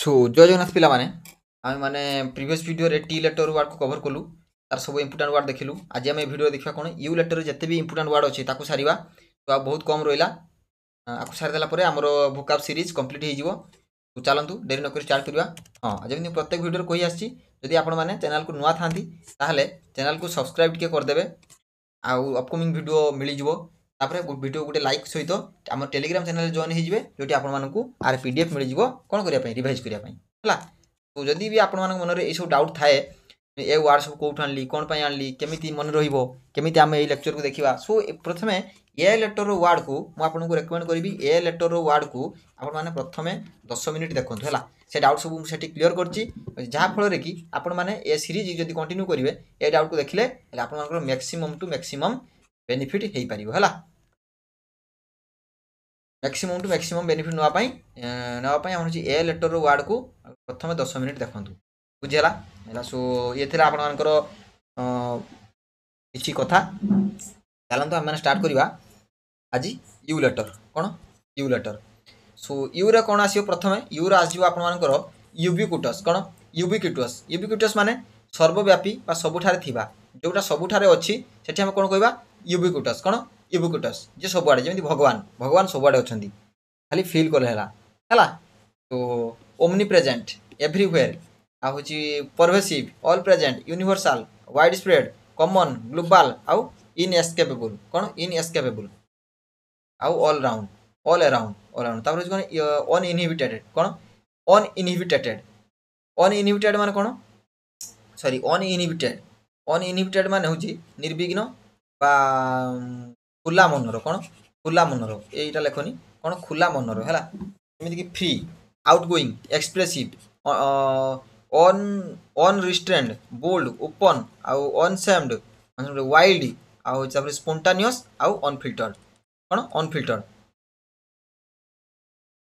सो जय जगन्नाथ पिला माने आमे माने प्रीवियस वीडियो रे टी लेटर वर्ड को कवर कलु तार सब इंपोर्टेंट वर्ड देखिलु। आज आमे वीडियो देखिबा कोन यू लेटर रे जते भी इंपोर्टेंट वर्ड अछि ताकू सारिबा। तो आ बहुत कम रोइला आकु सारि देला परे हमरो वोकाब सीरीज कंप्लीट हे जिवो। तो चलंतु देरी न करी स्टार्ट करिबा। हां जेमि प्रत्येक वीडियो रे कहि आछि जदि आपण माने चैनल को नुवा थांती ताहले चैनल को सब्सक्राइब टिके कर देबे आ अपकमिंग वीडियो मिली जिवो। तापरे वीडियो गोटे लाइक सहित आम टेलीग्राम चैनल जॉइन हो जो आपण मानक आर पीडीएफ मिल जिवो कोन करिया पई रिवाइज करिया पई हला। तो जदि भी आपण मानक मन रे ए सब डाउट थाए ए वर्ड सब कोठ आनली कोन पई आनली केमिति मन रहिबो केमिति हम ए लेक्चर को देखिबा। सो प्रथमे ए लेटर रो वर्ड को मु आपन को रेकमेंड करबी ए लेटर रो वर्ड को आपण माने प्रथमे 10 मिनिट देखंतु हला। से डाउट सब मु सेठी क्लियर करची जहा फल रे कि आपण माने ए सीरीज जदि कंटिन्यू करिवे ए डाउट को देखले आपण मानक मैक्सिमम टू मैक्सिमम बेनिफिट हेई परिबो हला। मैक्सिमम टू मैक्सिमम बेनिफिट नवा हम ए लेटर रो वर्ड को प्रथम 10 मिनिट देखंतु बुझिला हला। सो ये थिला आपण मानकर किछि कथा चलंतु हम माने स्टार्ट करिवा आज you later cone you later. So you रे कोन आसीयो प्रथमे यू रे आसीयो आपण मानकर यूबिक्विटस कोन यूबिक्विटस माने सर्वव्यापी बा सबुठारे थिबा जोटा सबुठारे अछि सेठी हम कोन कहबा यूबिक्विटस कोन यूबिक्विटस जे सबुआडे जेमि भगवान सबुआडे अछंती खाली फील करले हला। तो ओमनी प्रेजेंट एवरीवेयर आ होची pervasive all present universal wide spread common global आउ इनएस्केपेबल कोन इनएस्केपेबल आउ ऑल अराउंड तापर कोन अनइनहिबिटेड कोन अनइनहिबिटेड माने कोन सॉरी अनइनहिबिटेड माने होची निर्विघ्न बा खुला मनर कोन खुला मनर एटा लेखनी कोन खुला मनर हला। जेमिति कि free outgoing expressive unrestrained bold open आउ अनसेम्ड वाइल्ड आउ तापर स्पोंटानियस आउ अनफिल्टर्ड कोन अनफिल्टर्ड।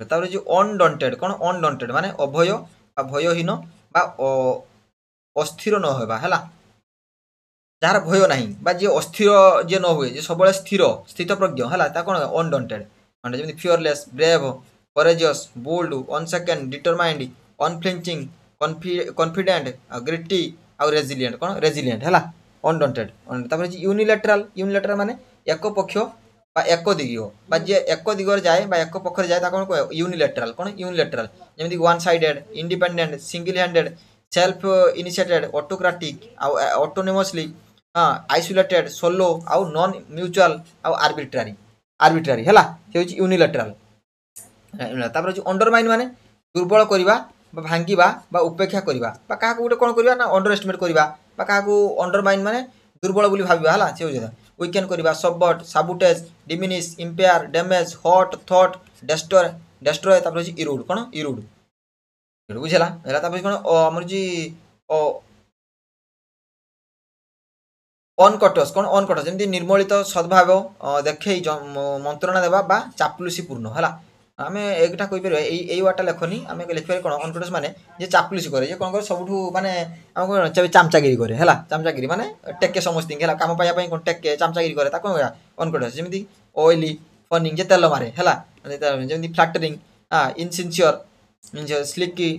तापर जो अनडॉन्टेड कोन अनडॉन्टेड माने अभय बा भयहीन बा अस्थिर न होबा हला जार भय नाही बा जे अस्थिर जे न हुए जे सबले स्थिर स्थित प्रज्ञ हला ता कोन अनडॉन्टेड माने जेमि fearless brave courageous bold unshaken determined unflinching confident gritty आ रेजिलिएंट कोन रेजिलिएंट हला अनडॉन्टेड। तापर यूनिलैटरल माने एक पक्ष बा एक दिगीय बा जे एक दिगरे जाए बा एक पक्षरे जाए ता कोन को यूनिलैटरल जेमि one sided independent single handed self initiated autocratic autonomously isolated solo आउ नॉन म्यूचुअल आउ आर्बिट्रारी हला से होची यूनिलैटरल। तापर जो अंडरमाइन माने दुर्बल करिबा बा भांगिबा बा उपेक्षा करिबा बा काहा को गुटे कोन करिबा ना अंडर एस्टिमेट करिबा बा काहा को अंडरमाइन माने दुर्बल बोली भाबिबा हला से होजा वीकेंड करिबा subvert sabotage diminish impair damage hurt थॉट डिस्ट्रॉय तापर होची इरोड कोन इरोड बुझला हला। तापर कोन हमर जी अनकटस कोन अनकटस जेमति निर्मलित सद्भाव देखै मंत्रणा देबा बा चापलुसी पूर्ण हला। आमे एकटा कहि परबे एई वाटा लेखनी आमे लिखबे कोन अनकटस माने जे चापलुसी करे जे कोन करे सबठु माने हम कोन चामचागिरी करे हला चामचागिरी माने टेके समस्तिंग हला काम पाया पई कोन टेके चामचागिरी करे ता कोन अनकटस जेमति ऑयली फनिंग जे तेल मारे हला जेमति फ्लैटरिंग इनसिंसियर स्लिकी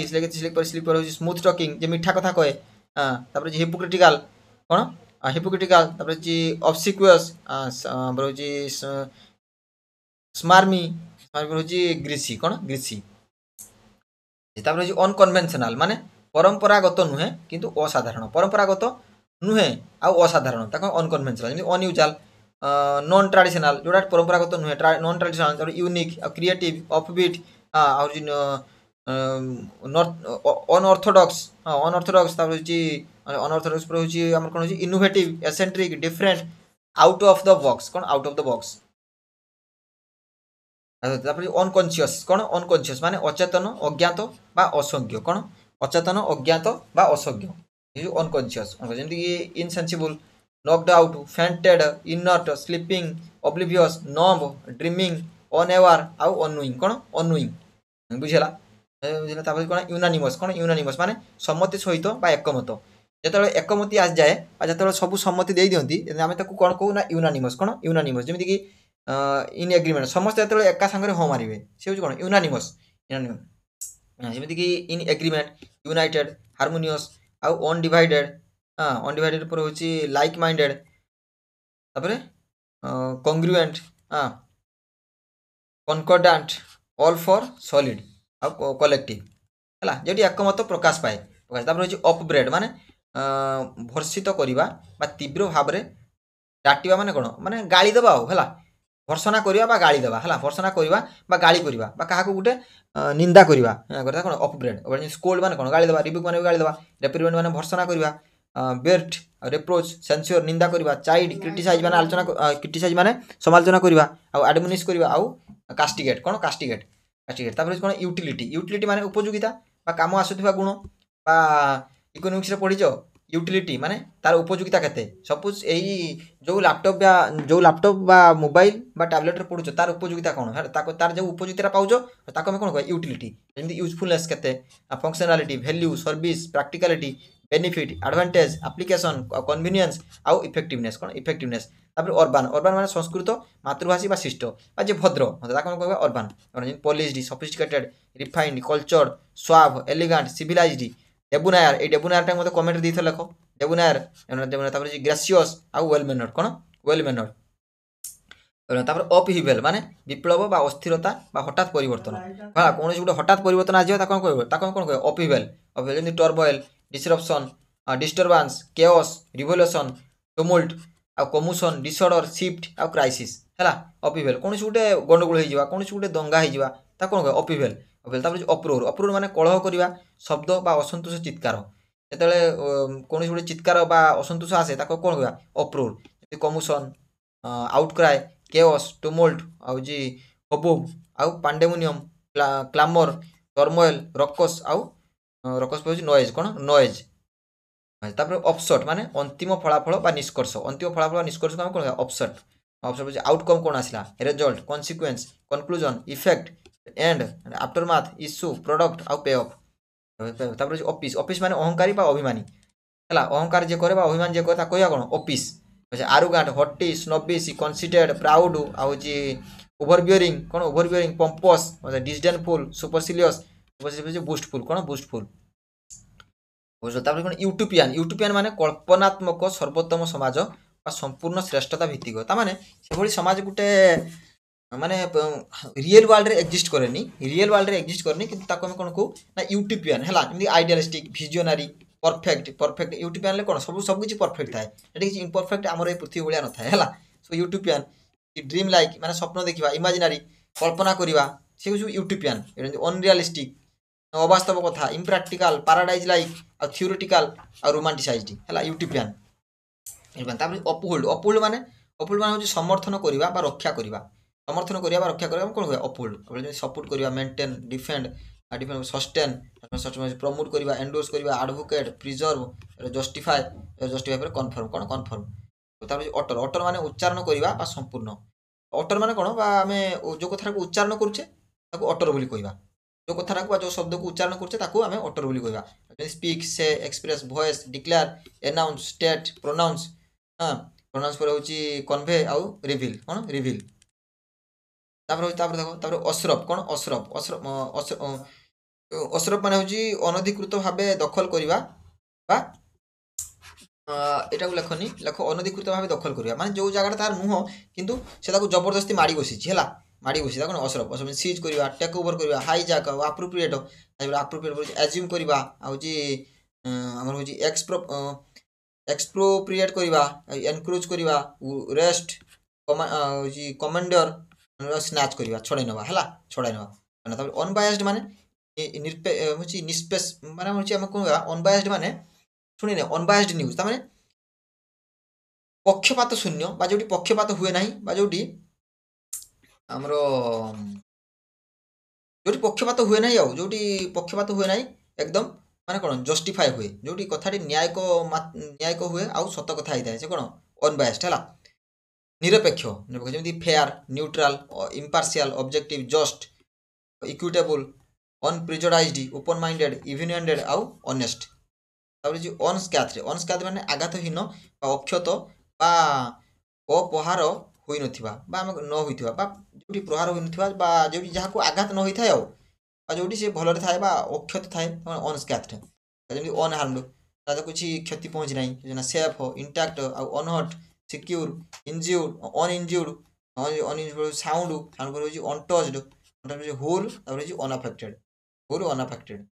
स्लिक पर होची स्मूथ टॉकिंग जे मिठा कथा कहे तापर जे हिपोक्रिटिकल कोन हिपोक्रिटिकल तापर जी ऑब्सिक्युअस बरोजी स्मार्मी बरोजी ग्रीसी कोन ग्रीसी तापर जी अनकन्वेंशनल माने परंपरागत नुहे किंतु असाधारण परंपरागत नुहे आ असाधारण ताको unconventional Zeme unusual non traditional जोडा परंपरागत नुहे नॉन ट्रेडिशनल तापर यूनिक क्रिएटिव ऑफबीट और जी अनऑर्थोडॉक्स तापर जी अनऑर्थोडॉक्स पर होची हमर कोन होची innovative eccentric different out of the box cone out of the box. तापर अनकॉन्शियस कोन अनकॉन्शियस माने अचेतन अज्ञात बा असंज्ञ कोन अचेतन अज्ञात बा असंज्ञ ये अनकॉन्शियस जेमति कि insensible knocked out fainted inert sleeping oblivious knob dreaming unaware आउ अननोइंग कोन अननोइंग बुझला। तापर कोन यूनानिमस माने सम्मति सहित बा एकमत जेतले एकमति आस जाए बा जेतले सब सम्मति देई दियंती आमे ताकू कोन कहू ना यूनानिमस जेमति कि इन एग्रीमेंट समस्त जेतले एका संगे हो मारिबे से होची कोन यूनानिमस ଯେମିତି କି इन एग्रीमेंट यूनाइटेड हार्मोनियस आउ अनडिवाइडेड अनडिवाइडेड पर होची लाइक माइंडेड तापर कॉन्ग्रुएंट कनकॉर्डेंट ऑल फॉर सॉलिड आउ कलेक्टिव है जेटी एकमत प्रकाश पाए तापर होची अपब्रेड माने भर्षित करवा तीव्र भाव में डाटिवा माने कौन माने गाली देवा है भर्सना करवा गाली देवा है भर्सना करवा गाली करवा क्या गोटे निंदा करवा कौन अपब्रेड स्कोल्ड माने कौन गाली देवा रिब्यूक माने गाली देवा रेप्रिमेंड माने भर्सना करवा बेर्ट रेप्रोच सेंस्योर निंदा करवा चाइल्ड क्रिटिसाइज माने आलोचना क्रिटिसाइज माने समालोचना करवा आउ एडमोनिश करवा आउ कास्टिगेट कौन कास्टिगेट कास्टिगेट तापर कौन यूटिलिटी यूटिलिटी माने उपयोगिता बा काम आसुथिबा गुण बा इकोनॉमिक्स रे पढिजो यूटिलिटी माने तार उपयोगिता केते सपोज एई जो लैपटॉप बा मोबाइल बा टैबलेट रे पढुचो तार उपयोगिता कोन है तार जो उपयोगिता पाउजो ताको हम कोन कहै यूटिलिटी जेमि यूजफुलनेस केते functionality value service practicality benefit advantage application convenience आउ इफेक्टिवनेस कोन इफेक्टिवनेस तापर अर्बन अर्बन माने संस्कृत मातृभाषी बा शिष्ट बा जे भद्र ताको हम कहबा अर्बन जेमि polished sophisticated refined cultured suave elegant civilised debonair ए डेबुनायर टाइम मते कमेंट दी थ लखो डेबुनायर तापर जे ग्रेसियस आउ वेल मैनर्ड कोन वेल मैनर्ड तापर अपहिवेल माने विप्लव बा अस्थिरता बा हठात परिवर्तन हां कोन गुटे हठात परिवर्तन आ जियो ताको कहबो ताको कोन कहबो अपहिवेल अपहिवेल जेमि turmoil disruption disturbance chaos revolution tumult आ कमोशन डिसऑर्डर शिफ्ट आ क्राइसिस हैला अपहिवेल कोन गुटे गंडगोल हे जिवा कोन गुटे दंगा हे जिवा ता कोन कहबो अपहिवेल अपहिवेल तापर अप्रोर अप्रोर माने कलह करवा शब्द बा असंतोष चित्कार जेतेले कोन गुटे चित्कार बा असंतोष आसे ताको कोन कहबा अप्रोर कमोशन आउटक्राई केओस टुमुल्ट आउ जी हबुब आउ पांडेमोनियम क्लामर टर्मोइल रकस आउ रकस पे नॉइज कोन नॉइज तापर ऑफसेट माने अंतिम फलाफल बा निष्कर्ष अंतिम फलाफल निष्कर्ष को हम कोन ऑफसेट ऑफसेट आउटकम कोन आसिला result consequence conclusion effect end aftermath issue product आउ पे ऑफ तापर ऑफिस ऑफिस माने अहंकारी बा अभिमानी हैला अहंकार जे करे बा अभिमान जे करे ता कहया कोन office arrogant haughty snobbish conceited proud आउ जी ओवरबियरिंग कोन ओवरबियरिंग पंपस डिसडेनफुल सुपरसिलियस बुस्टफुल कोन बुस्टफुल तापर कोन यूटोपियन यूटोपियन माने कल्पनात्मक सर्वोत्तम समाज बा संपूर्ण श्रेष्ठता भित्तिक ता माने से भली समाज गुटे माने रियल वर्ल्ड रे एग्जिस्ट करेनी रियल वर्ल्ड रे एग्जिस्ट करनी किंतु ताको हम कोन को ना यूटोपियन हैला जेमि idealistic visionary perfect perfect utopian ले कोन सब किछि परफेक्ट थाए एटी किछि इम्परफेक्ट हमर ए पृथ्वी भलिया न थाए हैला सो यूटोपियन ड्रीम लाइक माने स्वप्न देखिबा इमेजिनरी कल्पना करिबा से किछु यूटोपियन अनरियलिस्टिक अवास्तव कथा इम्प्रैक्टिकल पैराडाइज लाइक आ थ्योरेटिकल आ रोमांटिसाइज्ड हैला यूटोपियन तापर अपहोल्ड माने होची समर्थन करिबा बा रक्षा करिबा समर्थन करिबा बा रक्षा करिबा कोन होय अपहोल्ड सपोर्ट करिबा maintain defend defend sustain promote करिबा एंडोर्स करिबा एडवोकेट प्रिजर्व जस्टिफाई पर कन्फर्म कोन कन्फर्म तापर अटर अटर माने उच्चारण करिबा बा संपूर्ण अटर माने कोन बा हमें जो कथा को उच्चारण करूचे ताको अटर बोली कहिबा जो कथा को जो शब्द को उच्चारण करछे ताको हमें अटर बोली कहबा स्पीक से express voice declare announce state pronounce pronounce पर होची कन्वे आउ रिवील कोन रिवील तापर देखो तापर अशरफ कोन अशरफ अशरफ माने होची अनधिकृत भाबे दखल करिबा बा एटा को लेखनी लेखो अनधिकृत भाबे दखल करिबा माने जो जगह तार नुह किंतु से ताको जबरदस्ती माडी बसिछि हैला माडी बसी ताको अशरफ अशरफ सीज करिबा टेक ओवर करिबा हाईजैक अप्रोप्रिएट अप्रोप्रिएट एज्यूम करिबा आ होची हमर होची एक्सप्रोप्रिएट करिबा एनक्रोच करिबा रेस्ट होची कमांडर स्नैच करिबा छोड़ै नबा हैला छोड़ै नबा तापर अनबायस्ड माने होची निष्पेष माने होची हम कोन अनबायस्ड माने सुनि ने अनबायस्ड न्यूज ता माने पक्षपात शून्य बा जोटी पक्षपात हुए नाही बा जोटी हमरो जोटी पक्षपात हुए नाही आउ जोटी पक्षपात हुए नाही एकदम माने कोन जस्टिफाई हुए जोटी कथाटी न्याय को हुए आउ सत कथा हिताय से कोन अनबायस्ड हैला निरपेक्ष निरपेक्ष जेमि fair neutral impartial objective just equitable unprejudiced open minded even handed आउ ऑनेस्ट तापर जे अनस्कैथ माने आघातहीन बा अक्षत बा अपहार होई नथिबा बा हम न होइथिबा बा जोटी प्रहार होई नथिबा बा जोटी जहा को आघात न होइथाय जोटी सी भल थाए अक्षत थाए अनस्कैथ्ड जमी अनहार्मड तार किसी क्षति पहुँची ना safe intact unhurt secure injured uninjured uninjured sound sound पर untouched whole unaffected whole unaffected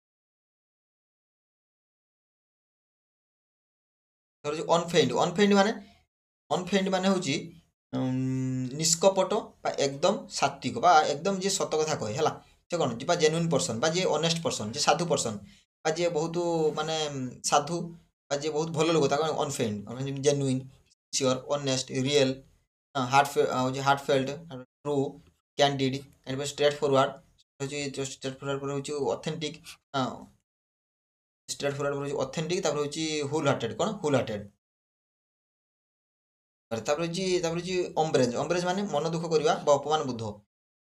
unfeigned unfeigned माने होची निष्कपट एकदम सात्विक एकदम जी सत कथा कहे है से कौन जी जेन्युइन पर्सन जी ऑनेस्ट पर्सन जी साधु पर्सन जी बहुत माने साधु जी बहुत भल लोक unfeigned genuine sincere honest real heartfelt true candid and straightforward straightforward authentic straightforward authentic wholehearted कौन होल हार्टेड अम्ब्रेज अम्ब्रेज माने मन दुख करवा अपमान बुध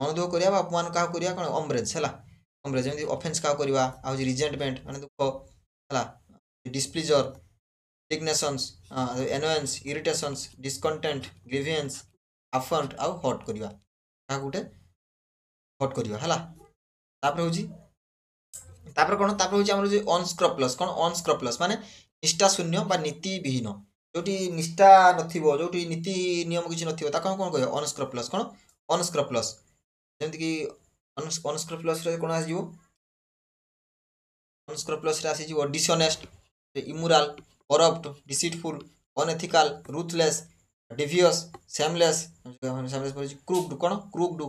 मन दुख करवा अपमान क्या करवा कौन अम्ब्रेज है अम्ब्रेज जमी ऑफेंस क्या करवा रिजेंटमेंट माने दुख है डिस्प्लीजर इंडिग्नेशंस एनोयेंस इरिटेशंस डिस्कंटेंट ग्रीवियंस अफंट आउ हट करवा क्या गोटे हट करवा है कौन अनस्क्रपलस कौन अनस्क्रपलस माने निष्ठा शून्य नीति विहीन जोटी निष्ठा नथिबो जोटी नीति नियम किसी नथिबो ता कौन कह अनस्क्रपलस कौन अनस्क्रपलस जमती कि अनस्क्रपलस रे कौन आसीजो अनस्क्रपलस रे आसीजो dishonest immoral corrupt deceitful unethical ruthless devious shameless shameless पर क्रूक्ड कौन क्रूक्ड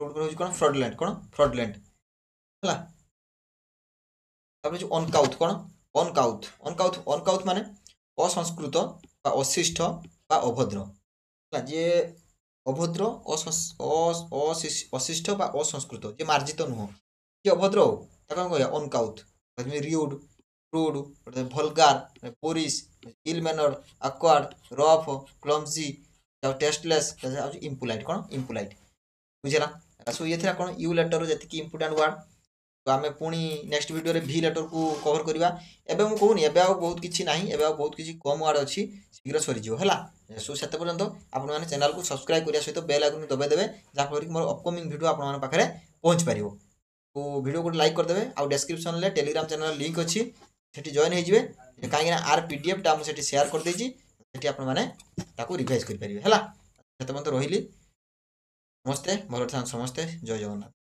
क्रूक्ड पर कौन फ्रॉडलेंट है अनकाउथ कौन अनकाउथ अनकाउथ अनकाउथ माने असंस्कृत अशिष्ट अभद्र जे अभद्र अशिष्ट असंस्कृत जे मार्जित नुह जे अभद्र कौन कह uncouth rude rude vulgar boorish ill mannered awkward rough clumsy tasteless impolite कौन इम्पोलाइट बुझेगा सो ये कौन यू लेटर जी इंपोर्टाट वर्ड तो आम पुणी नेक्स्ट वीडियो रे भी लेटर को कवर करवा एबे मु कहूनी एबे आ बहुत किछि नाही एबे आ बहुत किछि कम वार्ड अछि शीघ्र सरी जिवो हला सो सेते पर्यंत आपण माने चैनल को सब्सक्राइब करिया सहित बेल आइकन दबाइ देबे जा फल कि मोर अपकमिंग वीडियो आपण माने पाखरे पहुंच परिवो तो वीडियो को लाइक कर देबे आ डिस्क्रिप्शन ले टेलीग्राम चैनल लिंक अछि सेठी जॉइन हे जिवे काहे ना आर पीडीएफ टा हम सेठी शेयर कर देछि सेठी आपण माने ताको रिवाइज कर परिबे हला सेते पर्यंत रहिली नमस्ते भलो थान समस्ते जय जगन्नाथ।